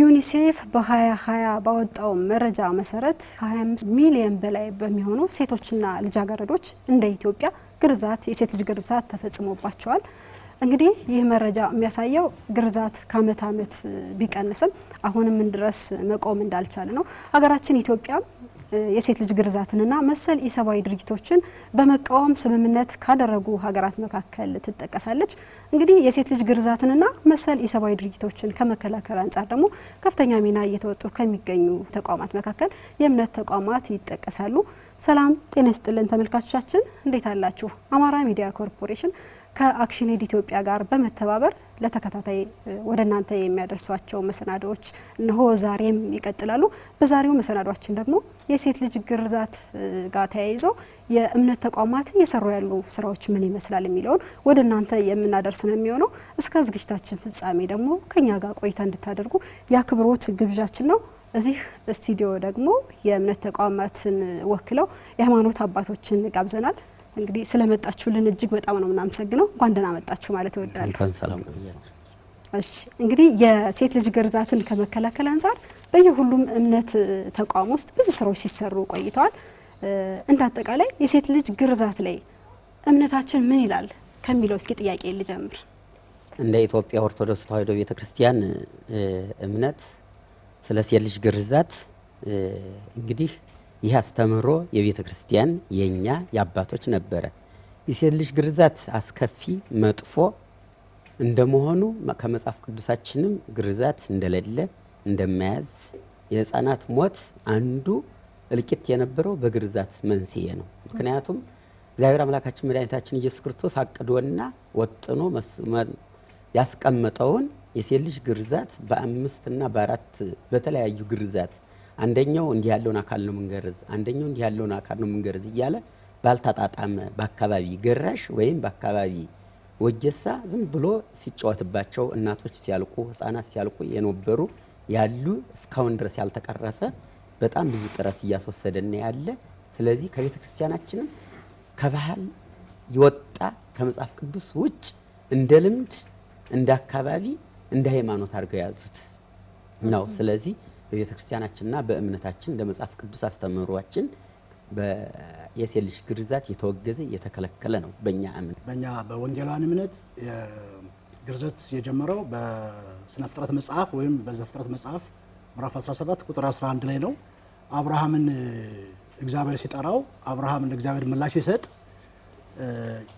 ዩኒሴፍ በ2020 ባወጣው መረጃ መሰረት 25 ሚሊዮን በላይ በሚሆኑ ሴቶችና ልጃገረዶች እንደ ኢትዮጵያ ግርዛት የሴት ልጅ ግርዛት ተፈጽሞባቸዋል። እንግዲህ ይህ መረጃ የሚያሳየው ግርዛት ከአመት አመት ቢቀንስም አሁንም ድረስ መቆም እንዳልቻለ ነው። ሀገራችን ኢትዮጵያ የሴት ልጅ ግርዛትንና መሰል ኢሰባዊ ድርጊቶችን በመቃወም ስምምነት ካደረጉ ሀገራት መካከል ትጠቀሳለች። እንግዲህ የሴት ልጅ ግርዛትንና መሰል ኢሰባዊ ድርጊቶችን ከመከላከል አንጻር ደግሞ ከፍተኛ ሚና እየተወጡ ከሚገኙ ተቋማት መካከል የእምነት ተቋማት ይጠቀሳሉ። ሰላም ጤና ይስጥልን ተመልካቾቻችን፣ እንዴት አላችሁ? አማራ ሚዲያ ኮርፖሬሽን ከአክሽን ኤድ ኢትዮጵያ ጋር በመተባበር ለተከታታይ ወደ እናንተ የሚያደርሷቸው መሰናዶዎች እነሆ ዛሬም ይቀጥላሉ። በዛሬው መሰናዶአችን ደግሞ የሴት ልጅ ግርዛት ጋር ተያይዞ የእምነት ተቋማት እየሰሩ ያሉ ስራዎች ምን ይመስላል የሚለውን ወደ እናንተ የምናደርስ ነው የሚሆነው። እስከ ዝግጅታችን ፍጻሜ ደግሞ ከኛ ጋር ቆይታ እንድታደርጉ የአክብሮት ግብዣችን ነው። እዚህ ስቱዲዮ ደግሞ የእምነት ተቋማትን ወክለው የሃይማኖት አባቶችን ጋብዘናል። እንግዲህ ስለመጣችሁልን እጅግ በጣም ነው እናመሰግነው። እንኳን ደህና መጣችሁ ማለት እወዳለሁ። እንኳን ሰላም ቆያችሁ። እሺ እንግዲህ የሴት ልጅ ግርዛትን ከመከላከል አንፃር በየሁሉም እምነት ተቋም ውስጥ ብዙ ስራዎች ሲሰሩ ቆይተዋል። እንደ አጠቃላይ የሴት ልጅ ግርዛት ላይ እምነታችን ምን ይላል ከሚለው እስኪ ጥያቄ ልጀምር። እንደ ኢትዮጵያ ኦርቶዶክስ ተዋሕዶ ቤተክርስቲያን እምነት ስለ ሴት ልጅ ግርዛት እንግዲህ ይህ አስተምህሮ የቤተ ክርስቲያን የኛ የአባቶች ነበረ። የሴት ልጅ ግርዛት አስከፊ መጥፎ እንደመሆኑ ከመጽሐፍ ቅዱሳችንም ግርዛት እንደሌለ እንደማያዝ የህፃናት ሞት አንዱ እልቂት የነበረው በግርዛት መንስኤ ነው። ምክንያቱም እግዚአብሔር አምላካችን መድኃኒታችን ኢየሱስ ክርስቶስ አቅዶና ወጥኖ ያስቀመጠውን የሴት ልጅ ግርዛት በ5 እና በ4 በተለያዩ ግርዛት አንደኛው እንዲህ ያለውን አካል ነው መንገርዝ፣ አንደኛው እንዲህ ያለውን አካል ነው መንገርዝ እያለ ባልተጣጣመ በአካባቢ ገራሽ ወይም በአካባቢ ወጀሳ ዝም ብሎ ሲጫወትባቸው እናቶች ሲያልቁ ህፃናት ሲያልቁ የነበሩ ያሉ እስካሁን ድረስ ያልተቀረፈ በጣም ብዙ ጥረት እያስወሰደን ያለ። ስለዚህ ከቤተ ክርስቲያናችንም ከባህል ይወጣ ከመጽሐፍ ቅዱስ ውጭ እንደ ልምድ እንደ አካባቢ እንደ ሃይማኖት አድርገው ያዙት ነው። ስለዚህ በቤተ ክርስቲያናችንና በእምነታችን እንደ መጽሐፍ ቅዱስ አስተምህሯችን የሴት ልጅ ግርዛት የተወገዘ የተከለከለ ነው። በእኛ እምነት በእኛ በወንጌላውያን እምነት ግርዛት የጀመረው በስነ ፍጥረት መጽሐፍ ወይም በዘፍጥረት መጽሐፍ ምዕራፍ 17 ቁጥር 11 ላይ ነው። አብርሃምን እግዚአብሔር ሲጠራው አብርሃም ለእግዚአብሔር ምላሽ ሲሰጥ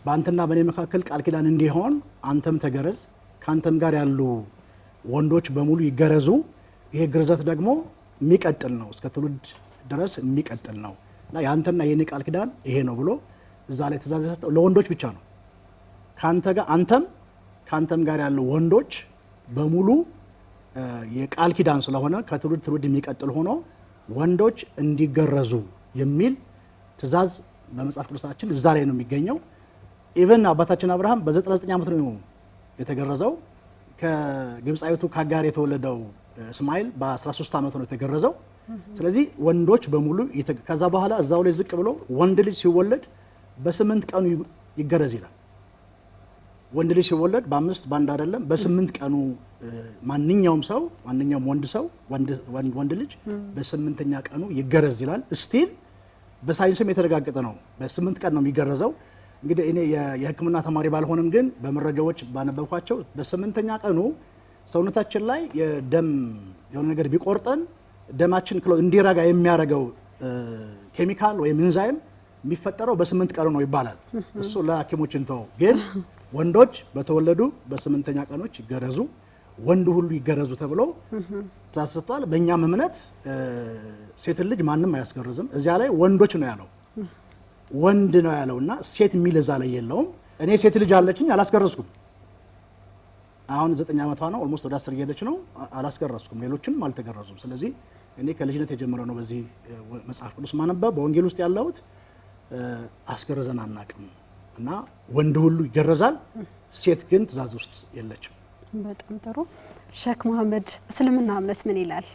በአንተና በእኔ መካከል ቃል ኪዳን እንዲሆን አንተም ተገረዝ፣ ካንተም ጋር ያሉ ወንዶች በሙሉ ይገረዙ፣ ይሄ ግርዛት ደግሞ የሚቀጥል ነው፣ እስከ ትውልድ ድረስ የሚቀጥል ነው እና ያንተና የኔ ቃል ኪዳን ይሄ ነው ብሎ እዛ ላይ ትእዛዝ የሰጠው ለወንዶች ብቻ ነው። ካንተ ጋር ካንተም ጋር ያሉ ወንዶች በሙሉ የቃል ኪዳን ስለሆነ ከትውልድ ትውልድ የሚቀጥል ሆኖ ወንዶች እንዲገረዙ የሚል ትእዛዝ በመጽሐፍ ቅዱሳችን እዛ ላይ ነው የሚገኘው። ኢቨን አባታችን አብርሃም በ99 ዓመት ነው የተገረዘው። ከግብፃዊቱ ከአጋር የተወለደው እስማኤል በ13 ዓመት ነው የተገረዘው። ስለዚህ ወንዶች በሙሉ ከዛ በኋላ እዛው ላይ ዝቅ ብሎ ወንድ ልጅ ሲወለድ በ8 ቀኑ ይገረዝ ይላል። ወንድ ልጅ ሲወለድ በ5 ባንድ አይደለም፣ በ8 ቀኑ ማንኛውም ወንድ ልጅ በ8ኛ ቀኑ ይገረዝ ይላል። ስቲል በሳይንስም የተረጋገጠ ነው። በ8 ቀን ነው የሚገረዘው። እንግዲህ እኔ የሕክምና ተማሪ ባልሆንም ግን በመረጃዎች ባነበብኳቸው በ8ኛ ቀኑ ሰውነታችን ላይ የደም የሆነ ነገር ቢቆርጠን ደማችን እንዲረጋ የሚያደርገው ኬሚካል ወይም ኢንዛይም የሚፈጠረው በ8 ቀኑ ነው ይባላል። እሱ ለሐኪሞች እንተው። ግን ወንዶች በተወለዱ በ8ኛ ቀኖች ይገረዙ፣ ወንድ ሁሉ ይገረዙ ተብሎ ተሳስቷል። በእኛም እምነት ሴት ልጅ ማንም አያስገርዝም። እዚያ ላይ ወንዶች ነው ያለው፣ ወንድ ነው ያለውና ሴት የሚል እዛ ላይ የለውም። እኔ ሴት ልጅ አለችኝ አላስገረዝኩም። አሁን 9 ዓመቷ ነው፣ ኦልሞስት ወደ 10 እየሄደች ነው። አላስገረዝኩም፣ ሌሎችም አልተገረዙም። ስለዚህ እኔ ከልጅነት የጀመረው ነው በዚህ መጽሐፍ ቅዱስ ማነበብ በወንጌል ውስጥ ያለውት አስገርዘን አናቅም እና ወንድ ሁሉ ይገረዛል፣ ሴት ግን ትእዛዝ ውስጥ የለችም። በጣም ጥሩ። ሼክ መሐመድ እስልምና እምነት ምን ይላል?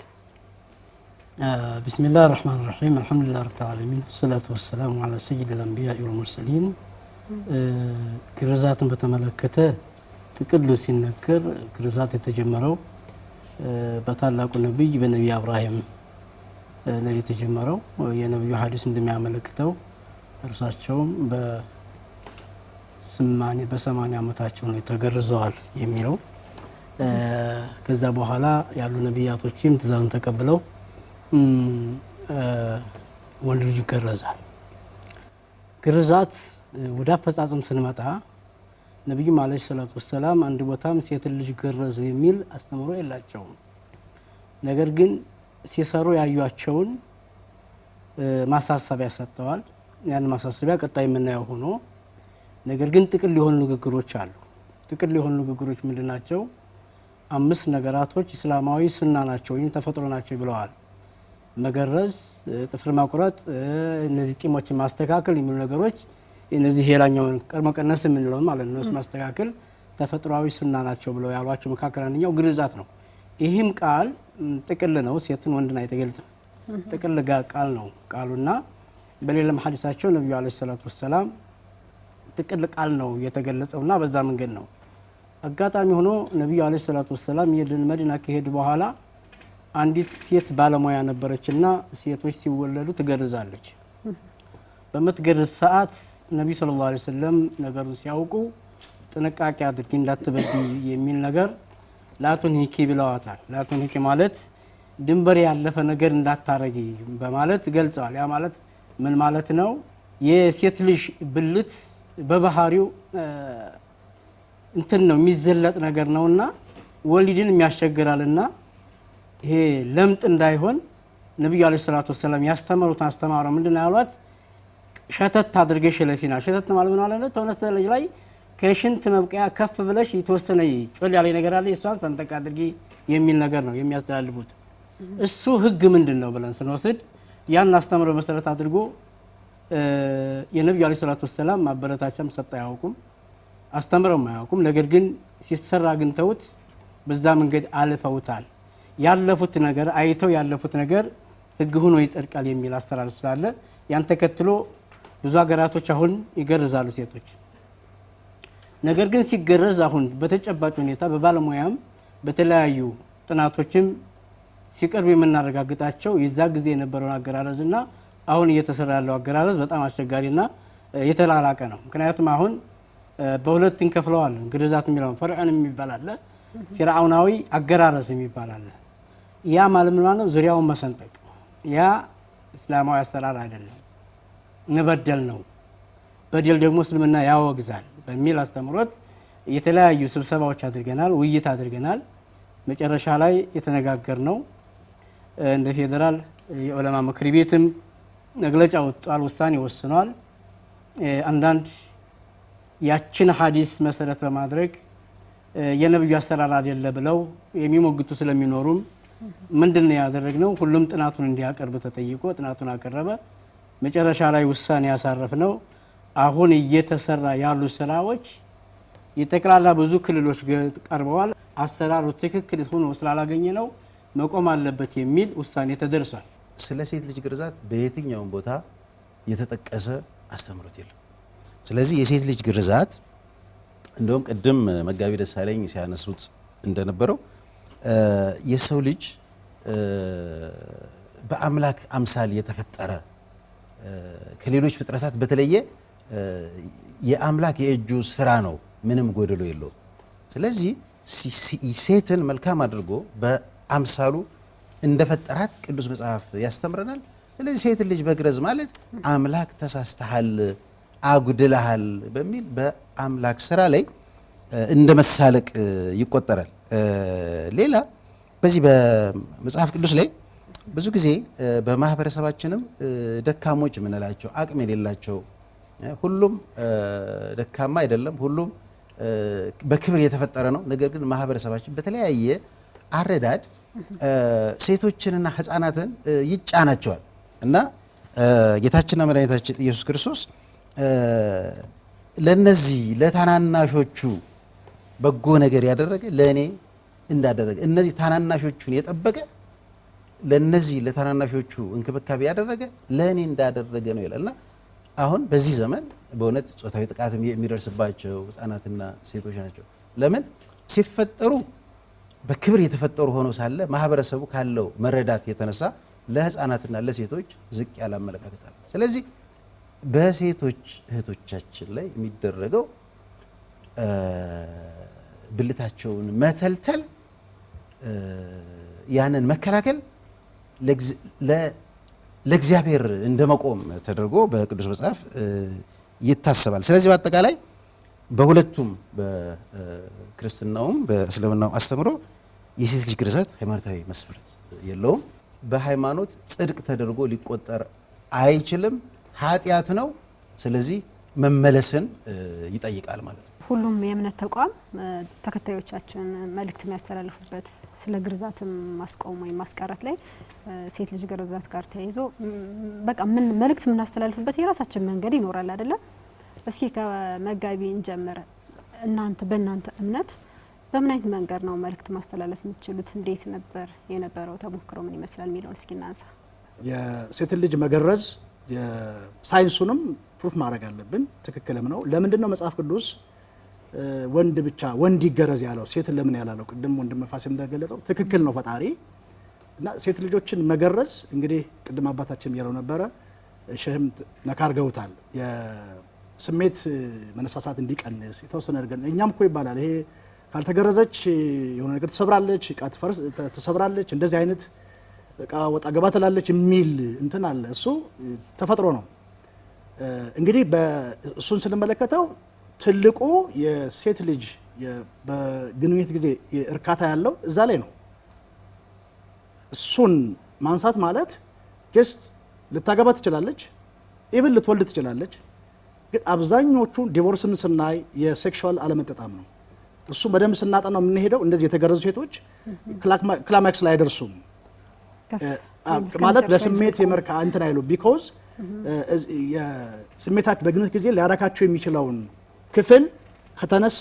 ቢስሚላህ ራህማን ራሂም አልሐምዱሊላህ ረቢል ዓለሚን ሰላቱ ወሰላሙ ዐላ ሰይይዲል አንቢያ ወልሙርሰሊን። ግርዛትን በተመለከተ ጥቅሉ ሲነገር ግርዛት የተጀመረው በታላቁ ነብይ በነብይ ኢብራሂም ላይ የተጀመረው የነብዩ ሐዲስ እንደሚያመለክተው እርሳቸውም በ80 ዓመታቸው ነው ተገርዘዋል የሚለው። ከዛ በኋላ ያሉ ነብያቶችም ትእዛዙን ተቀብለው ወንድ ልጅ ይገረዛል። ግርዛት ወደ አፈጻጸም ስንመጣ ነብዩ አለይሂ ሰላቱ ወሰላም አንድ ቦታም ሴት ልጅ ገረዙ የሚል አስተምሮ የላቸውም። ነገር ግን ሲሰሩ ያዩአቸውን ማሳሰቢያ ሰጥተዋል። ያን ማሳሰቢያ ቀጣይ የምናየው ሆኖ ነገር ግን ጥቅል የሆኑ ንግግሮች አሉ። ጥቅል የሆኑ ንግግሮች ምንድናቸው? 5 ነገራቶች እስላማዊ ሱና ናቸው ወይም ተፈጥሮ ናቸው ብለዋል። መገረዝ፣ ጥፍር ማቁረጥ፣ እነዚህ ጢሞችን ማስተካከል የሚሉ ነገሮች እነዚህ የላኛውን ቀድሞ ቀነስ የምንለው ማለት ነው ማስተካከል ተፈጥሯዊ ሱና ናቸው ብለው ያሏቸው መካከል አንደኛው ግርዛት ነው። ይህም ቃል ጥቅል ነው፣ ሴትን ወንድን አይገልጽም። ጥቅል ቃል ነው ቃሉና በሌላም ሐዲሳቸው ነብዩ አለይሂ ሰላቱ ወሰላም ጥቅል ቃል ነው የተገለጸውና በዛ መንገድ ነው። አጋጣሚ ሆኖ ነብዩ አለይሂ ሰላቱ ወሰላም መዲና ከሄዱ በኋላ አንዲት ሴት ባለሙያ ነበረችና ሴቶች ሲወለዱ ትገርዛለች። በምትገርዝ ሰዓት ነብዩ ሰለላሁ ዐለይሂ ወሰለም ነገሩን ሲያውቁ ጥንቃቄ አድርጊ እንዳትበዲ የሚል ነገር ላቱን ሂኪ ብለዋታል። ላቱን ሂኪ ማለት ድንበር ያለፈ ነገር እንዳታረጊ በማለት ገልጸዋል። ያ ማለት ምን ማለት ነው? የሴት ልጅ ብልት በባህሪው እንትን ነው የሚዘለጥ ነገር ነውና ወሊድን የሚያስቸግራልና ይሄ ለምጥ እንዳይሆን ነብዩ አለይሂ ሰላቱ ወሰለም ያስተማሩት አስተማረው ምንድነው ያሏት? ሸተት አድርገሽ ለፊና ሸተት ማለት ምን ማለት ነው? ተውነት ልጅ ላይ ከሽንት መብቀያ ከፍ ብለሽ የተወሰነ ጮል ያለ ነገር አለ እሷን ሰንጠቅ አድርጊ የሚል ነገር ነው የሚያስተላልፉት። እሱ ህግ ምንድነው ብለን ስንወስድ ያን አስተምሮ መሰረት አድርጎ የነብዩ አለይሂ ሰላቱ ወሰለም ማበረታቻም ሰጣ ያውቁም አስተምረው ማያውቁም። ነገር ግን ሲሰራ ግን ተውት በዛ መንገድ አልፈውታል። ያለፉት ነገር አይተው ያለፉት ነገር ህግ ሆኖ ይጸድቃል የሚል አሰራር ስላለ ያን ተከትሎ ብዙ ሀገራቶች አሁን ይገርዛሉ ሴቶች። ነገር ግን ሲገረዝ አሁን በተጨባጭ ሁኔታ በባለሙያም በተለያዩ ጥናቶችም ሲቀርብ የምናረጋግጣቸው የዛ ጊዜ የነበረውን አገራረዝና አሁን እየተሰራ ያለው አገራረዝ በጣም አስቸጋሪና የተላላቀ ነው። ምክንያቱም አሁን በሁለት እንከፍለዋለን። ግርዛት የሚለው ፈርዖን የሚባል አለ፣ ፊርዓውናዊ አገራረዝ የሚባል አለ። ያ ማለት ምን ማለት ነው? ዙሪያውን መሰንጠቅ። ያ እስላማዊ አሰራር አይደለም፣ መበደል ነው። በደል ደግሞ እስልምና ያወግዛል በሚል አስተምሮት የተለያዩ ስብሰባዎች አድርገናል፣ ውይይት አድርገናል። መጨረሻ ላይ የተነጋገርነው እንደ ፌደራል የዑለማ ምክር ቤትም መግለጫ ወጥቷል፣ ውሳኔ ወስኗል። አንዳንድ ያችን ሐዲስ መሰረት በማድረግ የነብዩ አሰራር አይደለ ብለው የሚሞግቱ ስለሚኖሩም ምንድነው ያደረግነው? ሁሉም ጥናቱን እንዲያቀርብ ተጠይቆ ጥናቱን አቀረበ። መጨረሻ ላይ ውሳኔ ያሳረፍነው አሁን እየተሰራ ያሉ ስራዎች የጠቅላላ ብዙ ክልሎች ቀርበዋል። አሰራሩ ትክክል ሆኖ ስላላገኘ ነው መቆም አለበት የሚል ውሳኔ ተደርሷል። ስለ ሴት ልጅ ግርዛት በየትኛውም ቦታ የተጠቀሰ አስተምሮት የለም። ስለዚህ የሴት ልጅ ግርዛት እንደውም ቅድም መጋቢ ደሳለኝ ሲያነሱት እንደነበረው የሰው ልጅ በአምላክ አምሳል የተፈጠረ ከሌሎች ፍጥረታት በተለየ የአምላክ የእጁ ስራ ነው፣ ምንም ጎደሎ የለውም። ስለዚህ ሴትን መልካም አድርጎ በአምሳሉ እንደፈጠራት ቅዱስ መጽሐፍ ያስተምረናል። ስለዚህ ሴት ልጅ መግረዝ ማለት አምላክ ተሳስተሃል፣ አጉድለሃል በሚል በአምላክ ስራ ላይ እንደ መሳለቅ ይቆጠራል። ሌላ በዚህ በመጽሐፍ ቅዱስ ላይ ብዙ ጊዜ በማህበረሰባችንም ደካሞች የምንላቸው አቅም የሌላቸው ሁሉም ደካማ አይደለም፣ ሁሉም በክብር የተፈጠረ ነው። ነገር ግን ማህበረሰባችን በተለያየ አረዳድ ሴቶችንና ህፃናትን ይጫናቸዋል እና ጌታችንና መድኃኒታችን ኢየሱስ ክርስቶስ ለነዚህ ለታናናሾቹ በጎ ነገር ያደረገ ለእኔ እንዳደረገ እነዚህ ታናናሾቹን የጠበቀ ለነዚህ ለታናናሾቹ እንክብካቤ ያደረገ ለእኔ እንዳደረገ ነው ይላልና አሁን በዚህ ዘመን በእውነት ጾታዊ ጥቃት የሚደርስባቸው ህፃናትና ሴቶች ናቸው። ለምን ሲፈጠሩ በክብር የተፈጠሩ ሆኖ ሳለ ማህበረሰቡ ካለው መረዳት የተነሳ ለህፃናትና ለሴቶች ዝቅ ያለ አመለካከት አለ። ስለዚህ በሴቶች እህቶቻችን ላይ የሚደረገው ብልታቸውን መተልተል ያንን መከላከል ለእግዚአብሔር እንደመቆም ተደርጎ በቅዱስ መጽሐፍ ይታሰባል። ስለዚህ በአጠቃላይ በሁለቱም በክርስትናውም በእስልምናው አስተምሮ የሴት ልጅ ግርዛት ሃይማኖታዊ መስፈርት የለውም። በሃይማኖት ጽድቅ ተደርጎ ሊቆጠር አይችልም፣ ኃጢአት ነው። ስለዚህ መመለስን ይጠይቃል ማለት ነው። ሁሉም የእምነት ተቋም ተከታዮቻችን መልእክት የሚያስተላልፉበት ስለ ግርዛትም ማስቆም ወይም ማስቀረት ላይ ሴት ልጅ ግርዛት ጋር ተያይዞ በቃ ምን መልእክት የምናስተላልፍበት የራሳችን መንገድ ይኖራል አይደለ? እስኪ ከመጋቢ እንጀምር። እናንተ በእናንተ እምነት በምን አይነት መንገድ ነው መልእክት ማስተላለፍ የምትችሉት? እንዴት ነበር የነበረው ተሞክሮ ምን ይመስላል የሚለውን እስኪ እናንሳ። የሴት ልጅ መገረዝ ሳይንሱንም ፕሩፍ ማድረግ አለብን። ትክክልም ነው። ለምንድን ነው መጽሐፍ ቅዱስ ወንድ ብቻ ወንድ ይገረዝ ያለው ሴት ለምን ያላለው? ቅድም ወንድም ፋሲል እንደገለጸው ትክክል ነው ፈጣሪ እና ሴት ልጆችን መገረዝ እንግዲህ ቅድም አባታችን ያለው ነበረ ሸህም ነካርገውታል። የስሜት መነሳሳት እንዲቀንስ የተወሰነ ነገር እኛም እኮ ይባላል ይሄ ካልተገረዘች የሆነ ነገር ትሰብራለች፣ እቃ ትሰብራለች፣ እንደዚህ አይነት እቃ ወጣ ገባ ትላለች የሚል እንትን አለ። እሱ ተፈጥሮ ነው። እንግዲህ እሱን ስንመለከተው ትልቁ የሴት ልጅ በግንኙነት ጊዜ እርካታ ያለው እዛ ላይ ነው። እሱን ማንሳት ማለት ጀስት ልታገባ ትችላለች፣ ኢቭን ልትወልድ ትችላለች። ግን አብዛኞቹ ዲቮርስን ስናይ የሴክሹዋል አለመጠጣም ነው። እሱ በደንብ ስናጠናው የምንሄደው እንደዚህ የተገረዙ ሴቶች ክላማክስ ላይ አይደርሱም ማለት ለስሜት የመርካ እንትን አይሉ ቢኮዝ የስሜታቸው በግንኙነት ጊዜ ሊያረካቸው የሚችለውን ክፍል ከተነሳ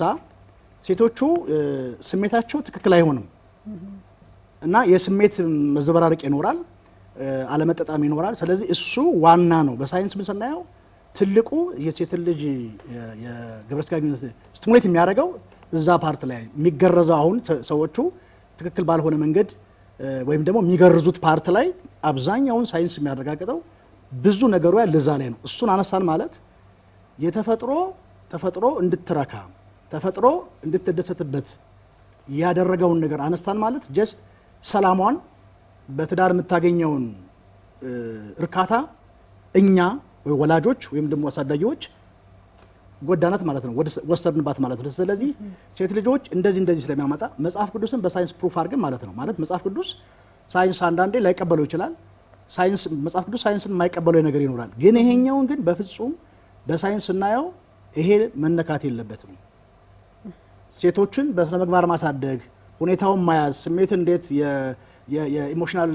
ሴቶቹ ስሜታቸው ትክክል አይሆንም እና የስሜት መዘበራረቅ ይኖራል፣ አለመጠጣም ይኖራል። ስለዚህ እሱ ዋና ነው። በሳይንስ ምን ስናየው ትልቁ የሴት ልጅ የግብረ ሥጋ ግንኙነት ስቲሙሌት የሚያደርገው እዛ ፓርት ላይ የሚገረዘው አሁን ሰዎቹ ትክክል ባልሆነ መንገድ ወይም ደግሞ የሚገርዙት ፓርት ላይ አብዛኛውን ሳይንስ የሚያረጋግጠው ብዙ ነገሩ ያለ እዛ ላይ ነው። እሱን አነሳን ማለት ተፈጥሮ እንድትረካ ተፈጥሮ እንድትደሰትበት ያደረገውን ነገር አነሳን ማለት ጀስት ሰላሟን በትዳር የምታገኘውን እርካታ እኛ ወላጆች ወይም ደግሞ አሳዳጊዎች ጎዳናት ማለት ነው፣ ወሰድንባት ማለት ነው። ስለዚህ ሴት ልጆች እንደዚህ ስለሚያመጣ መጽሐፍ ቅዱስን በሳይንስ ፕሩፍ አድርገን ማለት ነው። ማለት መጽሐፍ ቅዱስ ሳይንስ አንዳንዴ ላይቀበለው ይችላል። መጽሐፍ ቅዱስ ሳይንስን የማይቀበለው ነገር ይኖራል። ግን ይሄኛውን ግን በፍጹም በሳይንስ ስናየው ይሄ መነካት የለበትም። ሴቶችን በስነ ምግባር ማሳደግ፣ ሁኔታውን ማያዝ፣ ስሜት እንዴት የኢሞሽናል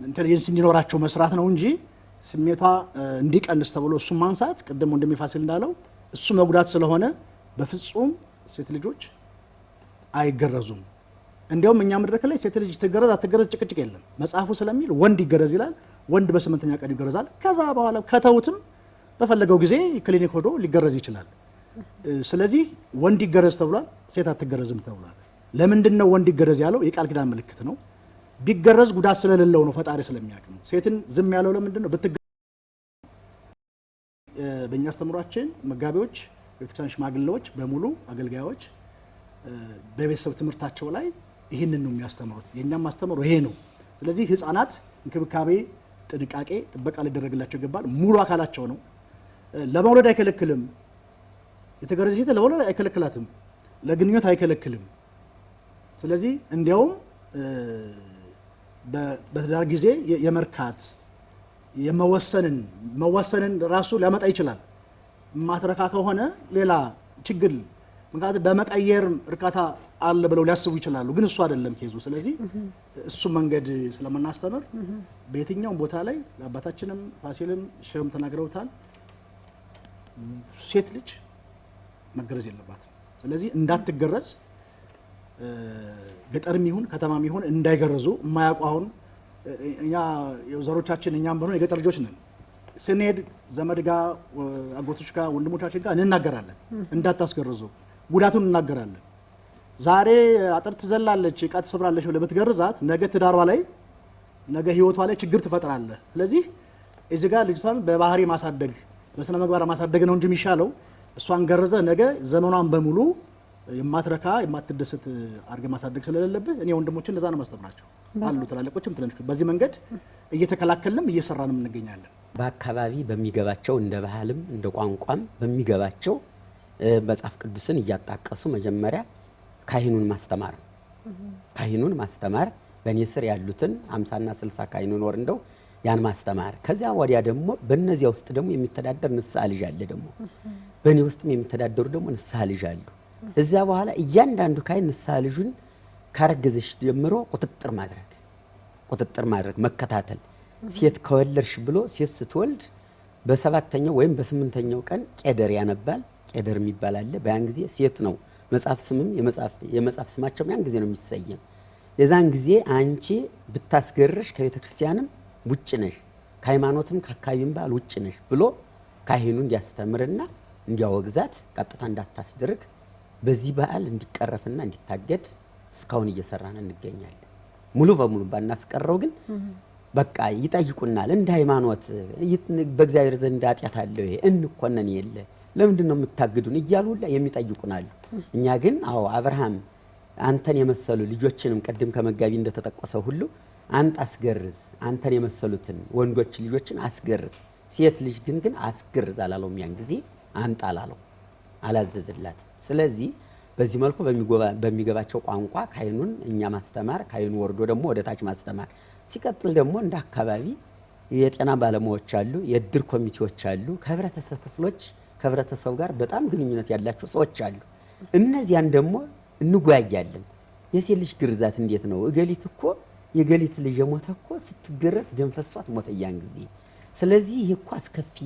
ኢንቴሊጀንስ እንዲኖራቸው መስራት ነው እንጂ ስሜቷ እንዲቀንስ ተብሎ እሱ ማንሳት ቅድም እንደሚፋሲል እንዳለው እሱ መጉዳት ስለሆነ በፍጹም ሴት ልጆች አይገረዙም። እንዲያውም እኛ መድረክ ላይ ሴት ልጅ ትገረዝ አትገረዝ ጭቅጭቅ የለም። መጽሐፉ ስለሚል ወንድ ይገረዝ ይላል። ወንድ በ8ኛ ቀን ይገረዛል። ከዛ በኋላ ከተውትም በፈለገው ጊዜ ክሊኒክ ሄዶ ሊገረዝ ይችላል። ስለዚህ ወንድ ይገረዝ ተብሏል፣ ሴት አትገረዝም ተብሏል። ለምንድን ነው ወንድ ይገረዝ ያለው? የቃል ኪዳን ምልክት ነው። ቢገረዝ ጉዳት ስለሌለው ነው፣ ፈጣሪ ስለሚያውቅ ነው። ሴትን ዝም ያለው ለምንድን ነው? በእኛ አስተምሯችን መጋቢዎች፣ የቤተክርስቲያን ሽማግሌዎች በሙሉ አገልጋዮች በቤተሰብ ትምህርታቸው ላይ ይህንን ነው የሚያስተምሩት። የእኛም ማስተምሩ ይሄ ነው። ስለዚህ ህፃናት እንክብካቤ፣ ጥንቃቄ፣ ጥበቃ ሊደረግላቸው ይገባል። ሙሉ አካላቸው ነው። ለመውለድ አይከለክልም። የተገረዘ ሴት ለመውለድ አይከለክላትም፣ ለግንኙነት አይከለክልም። ስለዚህ እንዲያውም በትዳር ጊዜ የመርካት መወሰንን ራሱ ሊያመጣ ይችላል። ማትረካ ከሆነ ሌላ ችግር ምክንያቱም በመቀየር እርካታ አለ ብለው ሊያስቡ ይችላሉ። ግን እሱ አይደለም ኬዙ። ስለዚህ እሱ መንገድ ስለምናስተምር በየትኛውም ቦታ ላይ አባታችንም ፋሲልም ሸም ተናግረውታል። ሴት ልጅ መገረዝ የለባትም። ስለዚህ እንዳትገረዝ ገጠርም ይሁን ከተማም ይሁን እንዳይገረዙ የማያውቁ አሁን እኛ ዘሮቻችን እኛም በሆነ የገጠር ልጆች ነን። ስንሄድ ዘመድ ጋር አጎቶች ጋር ወንድሞቻችን ጋር እንናገራለን፣ እንዳታስገርዙ፣ ጉዳቱን እናገራለን። ዛሬ አጥር ትዘላለች፣ ዕቃ ትሰብራለች ብለህ ብትገርዛት ነገ ትዳሯ ላይ ነገ ህይወቷ ላይ ችግር ትፈጥራለህ። ስለዚህ እዚህ ጋር ልጅቷን በባህሪ ማሳደግ በስነ ምግባር ማሳደግ ነው እንጂ የሚሻለው እሷን ገርዘ ነገ ዘመኗን በሙሉ የማትረካ የማትደሰት አድርገህ ማሳደግ ስለሌለብህ እኔ ወንድሞችን እንደዛ ነው ማስተምራቸው አሉ ትላልቆችም ትንንሽ። በዚህ መንገድ እየተከላከልንም እየሰራንም እንገኛለን። በአካባቢ በሚገባቸው እንደ ባህልም እንደ ቋንቋም በሚገባቸው መጽሐፍ ቅዱስን እያጣቀሱ መጀመሪያ ካህኑን ማስተማር ነው። ካህኑን ማስተማር በእኔ ስር ያሉትን 50ና 60 ካህኑን ወር እንደው ያን ማስተማር። ከዚያ ወዲያ ደግሞ በእነዚያ ውስጥ ደግሞ የሚተዳደር ንስሐ ልጅ አለ። ደግሞ በእኔ ውስጥም የሚተዳደሩ ደግሞ ንስሐ ልጅ አሉ። እዚያ በኋላ እያንዳንዱ ካህን ንስሐ ልጁን ካረገዘሽ ጀምሮ ቁጥጥር ማድረግ መከታተል። ሴት ከወለድሽ ብሎ ሴት ስትወልድ በ7ኛው ወይም በ8ኛው ቀን ቄደር ያነባል። ቄደር የሚባል አለ። በያን ጊዜ ሴት ነው መጽሐፍ ስምም የመጽሐፍ ስማቸውም ያን ጊዜ ነው የሚሰየም። የዛን ጊዜ አንቺ ብታስገርሽ ከቤተ ክርስቲያንም ውጭ ነሽ፣ ከሃይማኖትም ከአካባቢም ባህል ውጭ ነሽ ብሎ ካህኑ እንዲያስተምርና እንዲያወግዛት ቀጥታ እንዳታስደርግ በዚህ በዓል እንዲቀረፍና እንዲታገድ እስካሁን እየሰራን እንገኛለን። ሙሉ በሙሉ ባናስቀረው ግን በቃ ይጠይቁናል። እንደ ሃይማኖት በእግዚአብሔር ዘንድ ኃጢአት አለው ይሄ እንኮነን የለ ለምንድን ነው የምታግዱን እያሉ ሁላ የሚጠይቁናሉ። እኛ ግን አዎ አብርሃም አንተን የመሰሉ ልጆችንም ቅድም ከመጋቢ እንደተጠቀሰው ሁሉ አንተ አስገርዝ፣ አንተን የመሰሉትን ወንዶች ልጆችን አስገርዝ፣ ሴት ልጅ ግን አስገርዝ አላለውም። ያን ጊዜ አንተ አላለው፣ አላዘዝላት። ስለዚህ በዚህ መልኩ በሚገባቸው ቋንቋ ካህኑን እኛ ማስተማር፣ ካህኑ ወርዶ ደግሞ ወደ ታች ማስተማር። ሲቀጥል ደግሞ እንደ አካባቢ የጤና ባለሙያዎች አሉ፣ የእድር ኮሚቴዎች አሉ፣ ከህብረተሰብ ክፍሎች ከህብረተሰቡ ጋር በጣም ግንኙነት ያላቸው ሰዎች አሉ። እነዚያን ደግሞ እንጓያለን። የሴት ልጅ ግርዛት እንዴት ነው? እገሊት እኮ የገሊት ልጅ የሞተ እኮ ስትገረዝ ደም ፈሷት ሞተ ያን ጊዜ። ስለዚህ ይሄ እኮ አስከፊ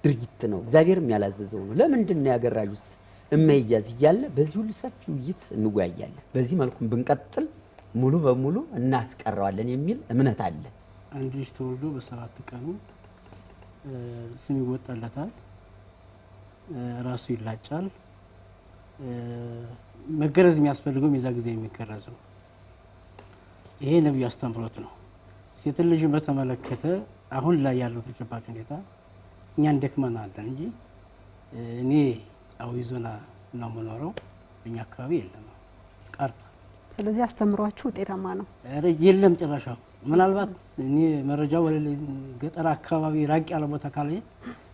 ድርጊት ነው፣ እግዚአብሔርም ያላዘዘው ነው። ለምንድን ነው ያገራጁስ እመይያዝ እያለ በዚህ ሁሉ ሰፊ ውይይት እንጓያለን። በዚህ መልኩም ብንቀጥል ሙሉ በሙሉ እናስቀረዋለን የሚል እምነት አለ። አንድ ልጅ ተወልዶ በ7 ቀኑ ስም ይወጣለታል፣ ራሱ ይላጫል። መገረዝ የሚያስፈልገው የዛ ጊዜ የሚገረዘው ይሄ ነብዩ አስተምሮት ነው። ሴት ልጅን በተመለከተ አሁን ላይ ያለው ተጨባጭ ሁኔታ እኛን ደክመናለን እንጂ እኔ አዊ ዞና ነው የምኖረው፣ በእኛ አካባቢ የለም ቀርታ። ስለዚህ አስተምሯችሁ ውጤታማ ነው? የለም ጭራሽ። ምናልባት እኔ መረጃ ወደ ገጠር አካባቢ ራቅ ያለ ቦታ ካለ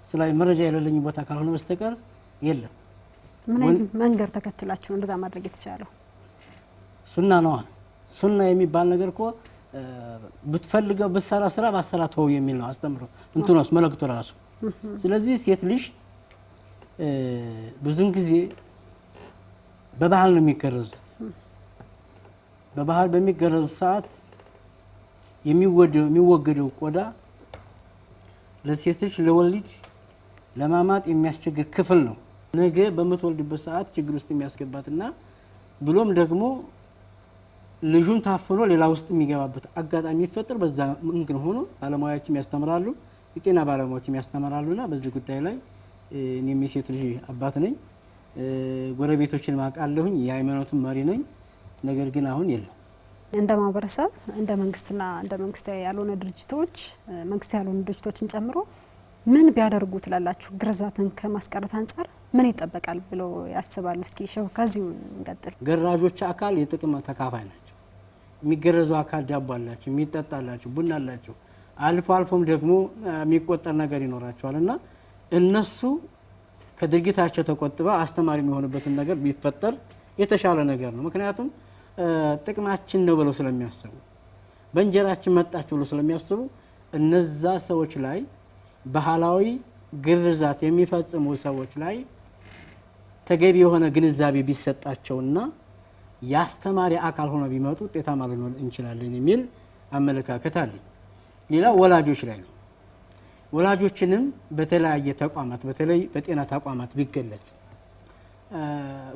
ስላይ መረጃ የሌለኝ ቦታ ካልሆነ በስተቀር የለም። ምን አይነት መንገድ ተከትላችሁ እንደዛ ማድረግ የተቻለው? ሱና ነው። ሱና የሚባል ነገር እኮ ብትፈልገው በሰራ ስራ ባሰራ ተው የሚል ነው አስተምሮ እንትኖስ መልእክቱ ራሱ። ስለዚህ ሴት ልጅ ብዙን ጊዜ በባህል ነው የሚገረዙት። በባህል በሚገረዙ ሰዓት የሚወገደው ቆዳ ለሴት ልጅ ለወሊድ ለማማጥ የሚያስቸግር ክፍል ነው። ነገ በምትወልድበት ሰዓት ችግር ውስጥ የሚያስገባትና ብሎም ደግሞ ልጁን ታፍኖ ሌላ ውስጥ የሚገባበት አጋጣሚ ይፈጠር። በዛ እንግን ሆኖ ባለሙያዎችም ያስተምራሉ፣ የጤና ባለሙያዎችም ያስተምራሉና በዚህ ጉዳይ ላይ እኔም የሴት ልጅ አባት ነኝ፣ ጎረቤቶችን ማቃለሁኝ፣ የሃይማኖቱም መሪ ነኝ። ነገር ግን አሁን የለም። እንደ ማህበረሰብ እንደ መንግስትና እንደ መንግስታዊ ያልሆነ ድርጅቶች መንግስታዊ ያልሆኑ ድርጅቶችን ጨምሮ ምን ቢያደርጉ ትላላችሁ? ግርዛትን ከማስቀረት አንጻር ምን ይጠበቃል ብለው ያስባሉ? እስኪ ሸው ከዚሁ እንቀጥል። ገራዦች አካል የጥቅም ተካፋይ ናቸው። የሚገረዙ አካል ዳቦ አላቸው፣ የሚጠጣ አላቸው፣ ቡና አላቸው። አልፎም ደግሞ የሚቆጠር ነገር ይኖራቸዋልና እነሱ ከድርጊታቸው ተቆጥበው አስተማሪ የሚሆኑበትን ነገር ቢፈጠር የተሻለ ነገር ነው። ምክንያቱም ጥቅማችን ነው ብለው ስለሚያስቡ፣ በእንጀራችን መጣች ብለው ስለሚያስቡ እነዛ ሰዎች ላይ ባህላዊ ግርዛት የሚፈጽሙ ሰዎች ላይ ተገቢ የሆነ ግንዛቤ ቢሰጣቸውና የአስተማሪ አካል ሆነው ቢመጡ ውጤታማ ልንሆን እንችላለን የሚል አመለካከት አለኝ። ሌላ ወላጆች ላይ ነው። ወላጆችንም በተለያየ ተቋማት በተለይ በጤና ተቋማት ቢገለጽ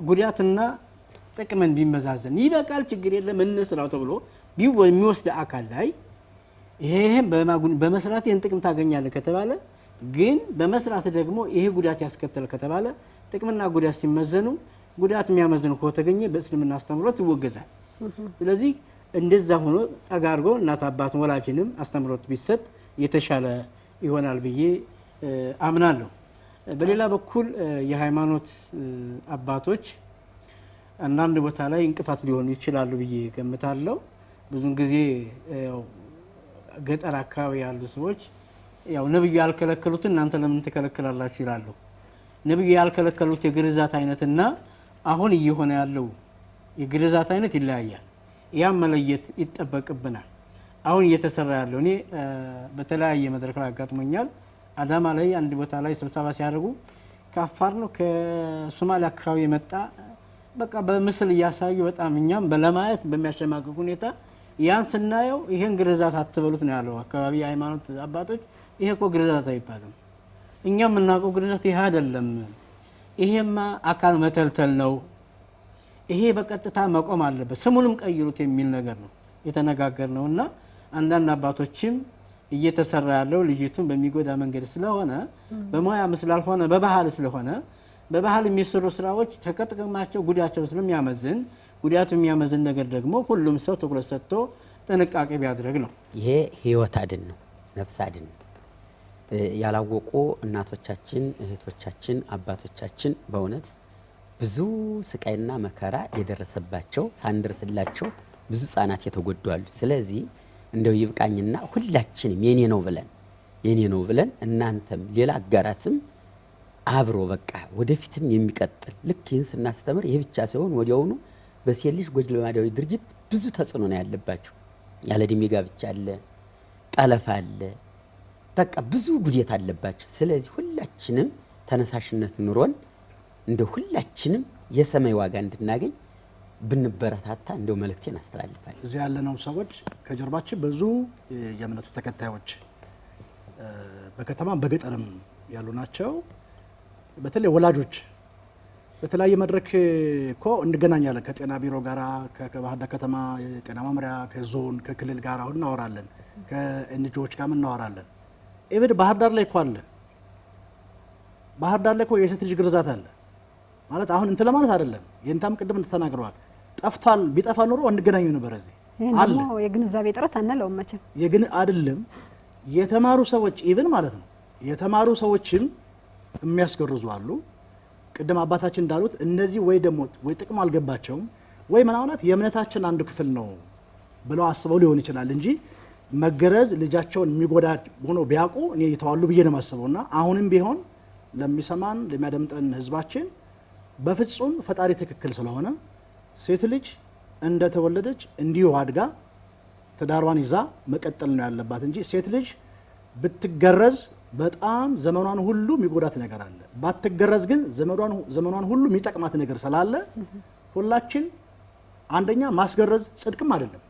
ጉዳትና ጥቅምን ቢመዛዘን ይበቃል፣ ችግር የለም እንስራው ተብሎ የሚወስድ አካል ላይ ይሄን በመስራት ይሄን ጥቅም ታገኛለህ ከተባለ ግን በመስራት ደግሞ ይሄ ጉዳት ያስከተለ ከተባለ ጥቅምና ጉዳት ሲመዘኑ ጉዳት የሚያመዝን ከተገኘ በእስልምና አስተምሮት ይወገዛል። ስለዚህ እንደዛ ሆኖ ጠጋርጎ እናት አባት ወላጅንም አስተምሮት ቢሰጥ የተሻለ ይሆናል ብዬ አምናለሁ። በሌላ በኩል የሃይማኖት አባቶች አንዳንድ ቦታ ላይ እንቅፋት ሊሆኑ ይችላሉ ብዬ ገምታለሁ። ብዙን ጊዜ ገጠር አካባቢ ያሉ ሰዎች ያው ነብዩ ያልከለከሉትን እናንተ ለምን ትከለክላላችሁ ይላሉ። ነብዩ ያልከለከሉት የግርዛት አይነትና አሁን እየሆነ ያለው የግርዛት አይነት ይለያያል። ያም መለየት ይጠበቅብናል። አሁን እየተሰራ ያለው እኔ በተለያየ መድረክ ላይ አጋጥሞኛል። አዳማ ላይ አንድ ቦታ ላይ ስብሰባ ሲያደርጉ ከአፋር ነው ከሶማሊያ አካባቢ የመጣ በቃ በምስል እያሳዩ በጣም እኛም ለማየት በሚያሸማቅቅ ሁኔታ ያን ስናየው ይሄን ግርዛት አትበሉት ነው ያለው አካባቢ የሃይማኖት አባቶች። ይሄ እኮ ግርዛት አይባልም፣ እኛም የምናውቀው ግርዛት ይሄ አይደለም፣ ይሄማ አካል መተልተል ነው፣ ይሄ በቀጥታ መቆም አለበት፣ ስሙንም ቀይሩት የሚል ነገር ነው የተነጋገር ነውና አንዳንድ አባቶችም እየተሰራ ያለው ልጅቱን በሚጎዳ መንገድ ስለሆነ በሙያ ስላልሆነ በባህል ስለሆነ በባህል የሚሰሩ ስራዎች ተከጥቀማቸው ጉዳቸው ስለሚያመዝን ጉዳቱ የሚያመዝን ነገር ደግሞ ሁሉም ሰው ትኩረት ሰጥቶ ጥንቃቄ ቢያደርግ ነው። ይሄ ህይወት አድን ነው፣ ነፍስ አድን ነው። ያላወቁ እናቶቻችን፣ እህቶቻችን፣ አባቶቻችን በእውነት ብዙ ስቃይና መከራ የደረሰባቸው ሳንደርስላቸው ብዙ ህጻናት የተጎዱ አሉ። ስለዚህ እንደው ይብቃኝና ሁላችንም የኔ ነው ብለን እናንተም ሌላ አጋራትም አብሮ በቃ ወደፊትም የሚቀጥል ልክ ይህን ስናስተምር ይህ ብቻ ሳይሆን ወዲያውኑ በሴት ልጅ ጎጂ ልማዳዊ ድርጊት ብዙ ተጽዕኖ ነው ያለባቸው። ያለ ዕድሜ ጋብቻ አለ፣ ጠለፋ አለ፣ በቃ ብዙ ጉዳት አለባቸው። ስለዚህ ሁላችንም ተነሳሽነት ኑሮን እንደ ሁላችንም የሰማይ ዋጋ እንድናገኝ ብንበረታታ እንደው መልእክቴን አስተላልፋለሁ። እዚህ ያለነው ሰዎች ከጀርባችን ብዙ የእምነቱ ተከታዮች በከተማም በገጠርም ያሉ ናቸው። በተለይ ወላጆች በተለያየ መድረክ እኮ እንገናኛለን። ከጤና ቢሮ ጋራ፣ ከባህር ዳር ከተማ የጤና መምሪያ፣ ከዞን ከክልል ጋር አሁን እናወራለን። ከኤንጂኦዎች ጋር እናወራለን። ኢቭን ባህር ዳር ላይ እኮ አለ። ባህር ዳር ላይ እኮ የሴት ልጅ ግርዛት አለ ማለት አሁን እንትን ለማለት አይደለም። የእንታም ቅድም ተናግረዋል። ጠፍቷል። ቢጠፋ ኑሮ እንገናኙ ነበር። እዚህ አለ የግንዛቤ ጥረት አንለውም መቼም የግን አይደለም። የተማሩ ሰዎች ኢቭን ማለት ነው የተማሩ ሰዎችም የሚያስገርዙ አሉ። ቅድም አባታችን እንዳሉት እነዚህ ወይ ደግሞ ወይ ጥቅም አልገባቸውም ወይ ምናልባት የእምነታችን አንዱ ክፍል ነው ብለው አስበው ሊሆን ይችላል እንጂ መገረዝ ልጃቸውን የሚጎዳ ሆኖ ቢያውቁ እኔ ይተዋሉ ብዬ ነው የማስበውና አሁንም ቢሆን ለሚሰማን ለሚያደምጠን ህዝባችን በፍጹም ፈጣሪ ትክክል ስለሆነ ሴት ልጅ እንደተወለደች እንዲሁ አድጋ ትዳሯን ይዛ መቀጠል ነው ያለባት እንጂ ሴት ልጅ ብትገረዝ በጣም ዘመኗን ሁሉ የሚጎዳት ነገር አለ። ባትገረዝ ግን ዘመኗን ሁሉ የሚጠቅማት ነገር ስላለ ሁላችን አንደኛ ማስገረዝ ጽድቅም አይደለም።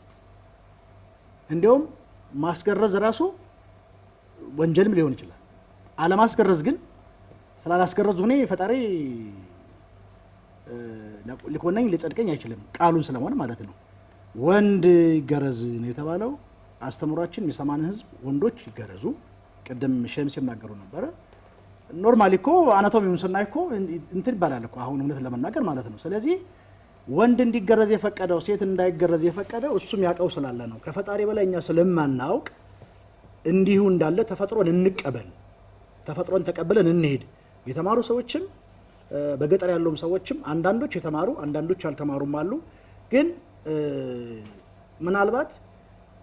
እንዲያውም ማስገረዝ ራሱ ወንጀልም ሊሆን ይችላል። አለማስገረዝ ግን ስላላስገረዙ እኔ ፈጣሪ ሊኮነኝ ሊጸድቀኝ አይችልም ቃሉን ስለሆነ ማለት ነው። ወንድ ይገረዝ ነው የተባለው። አስተምሯችን የሚሰማን ህዝብ ወንዶች ይገረዙ። ቅድም ሸም ሲናገሩ ነበረ። ኖርማሊ እኮ አናቶሚውን ስናይ እኮ እንትን ይባላል እኮ አሁን እውነት ለመናገር ማለት ነው። ስለዚህ ወንድ እንዲገረዝ የፈቀደው ሴት እንዳይገረዝ የፈቀደው እሱም ያውቀው ስላለ ነው። ከፈጣሪ በላይ እኛ ስለማናውቅ እንዲሁ እንዳለ ተፈጥሮን እንቀበል፣ ተፈጥሮን ተቀብለን እንሄድ። የተማሩ ሰዎችም በገጠር ያሉም ሰዎችም አንዳንዶች የተማሩ አንዳንዶች ያልተማሩም አሉ። ግን ምናልባት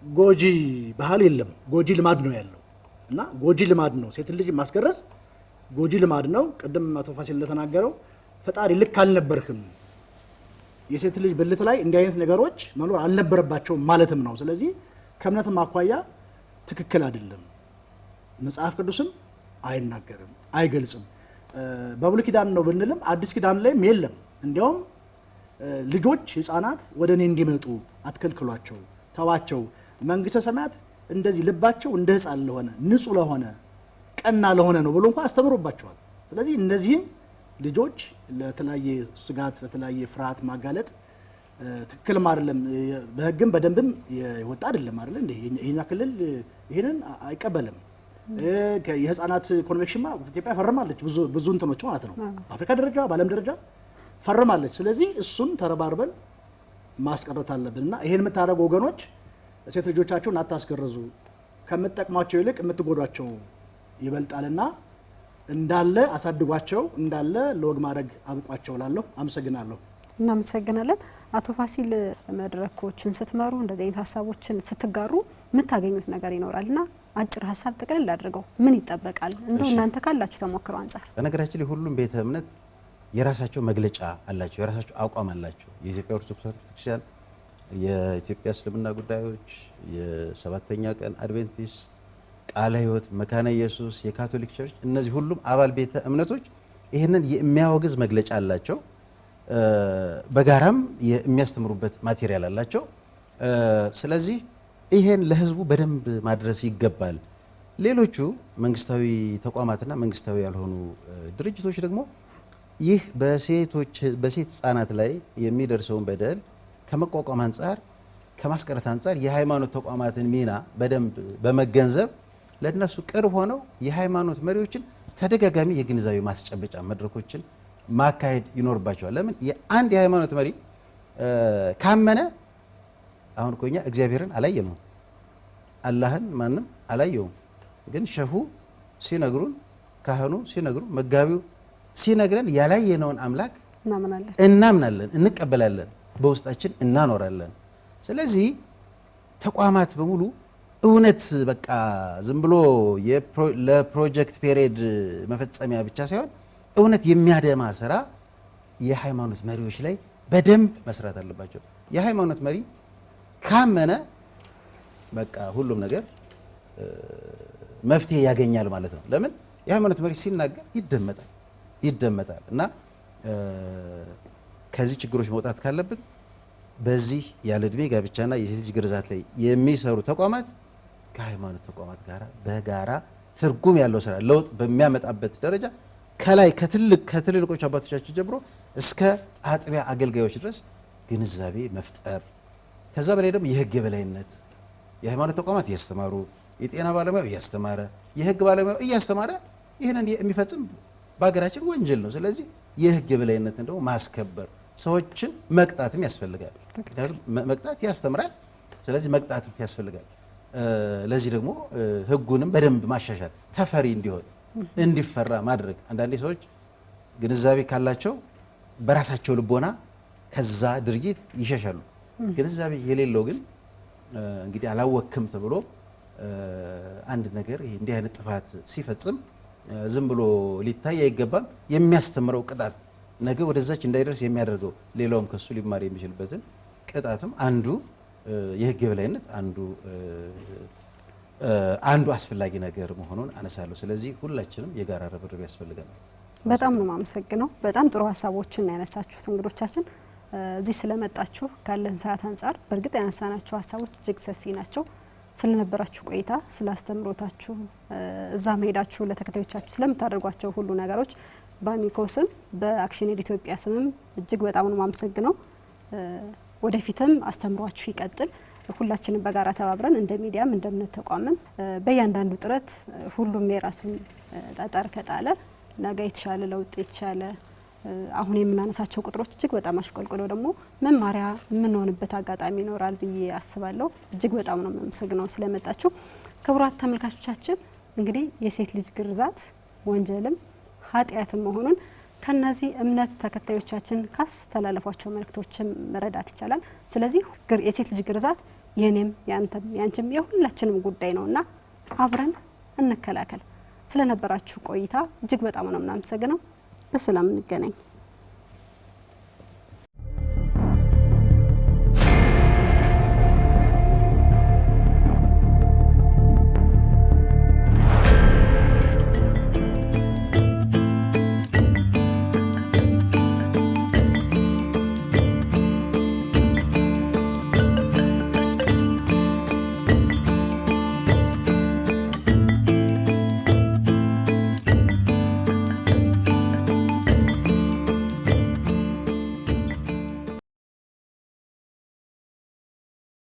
ጎጂ ባህል የለም፣ ጎጂ ልማድ ነው ያለው እና ጎጂ ልማድ ነው ሴት ልጅ ማስገረዝ ጎጂ ልማድ ነው። ቅድም አቶ ፋሲል እንደተናገረው ፈጣሪ ልክ አልነበርክም፣ የሴት ልጅ ብልት ላይ እንዲህ አይነት ነገሮች መኖር አልነበረባቸውም ማለትም ነው። ስለዚህ ከእምነትም አኳያ ትክክል አይደለም። መጽሐፍ ቅዱስም አይናገርም፣ አይገልጽም። በብሉይ ኪዳን ነው ብንልም አዲስ ኪዳን ላይም የለም። እንዲያውም ልጆች ህፃናት ወደ እኔ እንዲመጡ አትከልክሏቸው፣ ተዋቸው፣ መንግስተ ሰማያት እንደዚህ ልባቸው እንደ ህፃን ለሆነ ንጹህ ለሆነ ቀና ለሆነ ነው ብሎ እንኳን አስተምሮባቸዋል። ስለዚህ እነዚህም ልጆች ለተለያየ ስጋት ለተለያየ ፍርሃት ማጋለጥ ትክክልም አይደለም። በህግም በደንብም የወጣ አይደለም አይደል እንዴ? የኛ ክልል ይሄንን አይቀበልም። የህፃናት ኮንቬንሽን ኢትዮጵያ ፈርማለች፣ ብዙ እንትኖች ማለት ነው። በአፍሪካ ደረጃ በዓለም ደረጃ ፈርማለች። ስለዚህ እሱን ተረባርበን ማስቀረት አለብንና ይሄን የምታደርጉ ወገኖች ሴት ልጆቻችሁን አታስገርዙ፣ ከምትጠቅሟቸው ይልቅ የምትጎዷቸው ይበልጣልና እንዳለ አሳድጓቸው፣ እንዳለ ለወግ ማድረግ አብቋቸው እላለሁ። አመሰግናለሁ። እናመሰግናለን። አቶ ፋሲል መድረኮችን ስትመሩ እንደዚህ አይነት ሀሳቦችን ስትጋሩ የምታገኙት ነገር ይኖራልና አጭር ሀሳብ ጠቅልል አድርገው ምን ይጠበቃል እንደው እናንተ ካላችሁ ተሞክሮ አንፃር? በነገራችን ላይ ሁሉም ቤተ እምነት የራሳቸው መግለጫ አላቸው፣ የራሳቸው አቋም አላቸው። የኢትዮጵያ ኦርቶዶክስ ቤተክርስቲያን፣ የኢትዮጵያ እስልምና ጉዳዮች፣ የሰባተኛ ቀን አድቬንቲስት፣ ቃለ ሕይወት፣ መካነ ኢየሱስ፣ የካቶሊክ ቸርች፣ እነዚህ ሁሉም አባል ቤተ እምነቶች ይህንን የሚያወግዝ መግለጫ አላቸው። በጋራም የሚያስተምሩበት ማቴሪያል አላቸው። ስለዚህ ይሄን ለህዝቡ በደንብ ማድረስ ይገባል። ሌሎቹ መንግስታዊ ተቋማትና መንግስታዊ ያልሆኑ ድርጅቶች ደግሞ ይህ በሴት ህጻናት ላይ የሚደርሰውን በደል ከመቋቋም አንጻር ከማስቀረት አንጻር የሃይማኖት ተቋማትን ሚና በደንብ በመገንዘብ ለነሱ ቅርብ ሆነው የሃይማኖት መሪዎችን ተደጋጋሚ የግንዛቤ ማስጨበጫ መድረኮችን ማካሄድ ይኖርባቸዋል። ለምን የአንድ የሃይማኖት መሪ ካመነ አሁን እኮ እኛ እግዚአብሔርን አላየነውም፣ አላህን ማንም አላየውም። ግን ሸሁ ሲነግሩን፣ ካህኑ ሲነግሩን፣ መጋቢው ሲነግረን ያላየነውን አምላክ እናምናለን፣ እንቀበላለን፣ በውስጣችን እናኖራለን። ስለዚህ ተቋማት በሙሉ እውነት በቃ ዝም ብሎ ለፕሮጀክት ፔሪድ መፈጸሚያ ብቻ ሳይሆን እውነት የሚያደማ ስራ የሃይማኖት መሪዎች ላይ በደንብ መስራት አለባቸው። የሃይማኖት መሪ ካመነ በቃ ሁሉም ነገር መፍትሄ ያገኛል ማለት ነው። ለምን የሃይማኖት መሪ ሲናገር ይደመጣል እና ከዚህ ችግሮች መውጣት ካለብን በዚህ ያለ ዕድሜ ጋብቻና የሴት ልጅ ግርዛት ላይ የሚሰሩ ተቋማት ከሃይማኖት ተቋማት ጋር በጋራ ትርጉም ያለው ስራ ለውጥ በሚያመጣበት ደረጃ ከላይ ከትልልቆቹ አባቶቻችን ጀምሮ እስከ አጥቢያ አገልጋዮች ድረስ ግንዛቤ መፍጠር፣ ከዛ በላይ ደግሞ የህግ የበላይነት የሃይማኖት ተቋማት እያስተማሩ፣ የጤና ባለሙያው እያስተማረ፣ የህግ ባለሙያው እያስተማረ ይህንን የሚፈጽም በሀገራችን ወንጀል ነው። ስለዚህ የህግ የበላይነትን ደግሞ ማስከበር፣ ሰዎችን መቅጣትም ያስፈልጋል። ምክንያቱም መቅጣት ያስተምራል። ስለዚህ መቅጣትም ያስፈልጋል። ለዚህ ደግሞ ህጉንም በደንብ ማሻሻል፣ ተፈሪ እንዲሆን እንዲፈራ ማድረግ። አንዳንዴ ሰዎች ግንዛቤ ካላቸው በራሳቸው ልቦና ከዛ ድርጊት ይሸሻሉ። ግንዛቤ የሌለው ግን እንግዲህ አላወክም ተብሎ አንድ ነገር እንዲህ አይነት ጥፋት ሲፈጽም ዝም ብሎ ሊታይ አይገባም። የሚያስተምረው ቅጣት ነገ ወደዛች እንዳይደርስ የሚያደርገው ሌላውም ከሱ ሊማር የሚችልበትን ቅጣትም አንዱ የህግ የበላይነት አንዱ አስፈላጊ ነገር መሆኑን አነሳለሁ። ስለዚህ ሁላችንም የጋራ ርብርብ ያስፈልጋል። በጣም ነው የማመሰግነው። በጣም ጥሩ ሀሳቦችን ያነሳችሁት እንግዶቻችን እዚህ ስለመጣችሁ ካለን ሰዓት አንጻር በእርግጥ ያነሳናቸው ሀሳቦች እጅግ ሰፊ ናቸው። ስለነበራችሁ ቆይታ ስላስተምሮታችሁ እዛ መሄዳችሁ ለተከታዮቻችሁ ስለምታደርጓቸው ሁሉ ነገሮች በአሚኮ ስም በአክሽን ኤድ ኢትዮጵያ ስምም እጅግ በጣም ነው የማመሰግነው። ወደፊትም አስተምሯችሁ ይቀጥል። ሁላችንም በጋራ ተባብረን እንደ ሚዲያም እንደ እምነት ተቋምም በእያንዳንዱ ጥረት ሁሉም የራሱን ጠጠር ከጣለ ነገ የተሻለ ለውጥ የተሻለ አሁን የምናነሳቸው ቁጥሮች እጅግ በጣም አሽቆልቁለው ደግሞ መማሪያ የምንሆንበት አጋጣሚ ይኖራል ብዬ አስባለሁ። እጅግ በጣም ነው የማመሰግነው ስለመጣችሁ። ክቡራት ተመልካቾቻችን እንግዲህ የሴት ልጅ ግርዛት ወንጀልም ኃጢአትም መሆኑን ከነዚህ እምነት ተከታዮቻችን ካስተላለፏቸው መልእክቶችም መረዳት ይቻላል። ስለዚህ የሴት ልጅ ግርዛት የኔም ያንተም ያንቺም የሁላችንም ጉዳይ ነውና አብረን እንከላከል። ስለነበራችሁ ቆይታ እጅግ በጣም ነው የምናመሰግነው። በሰላም እንገናኝ።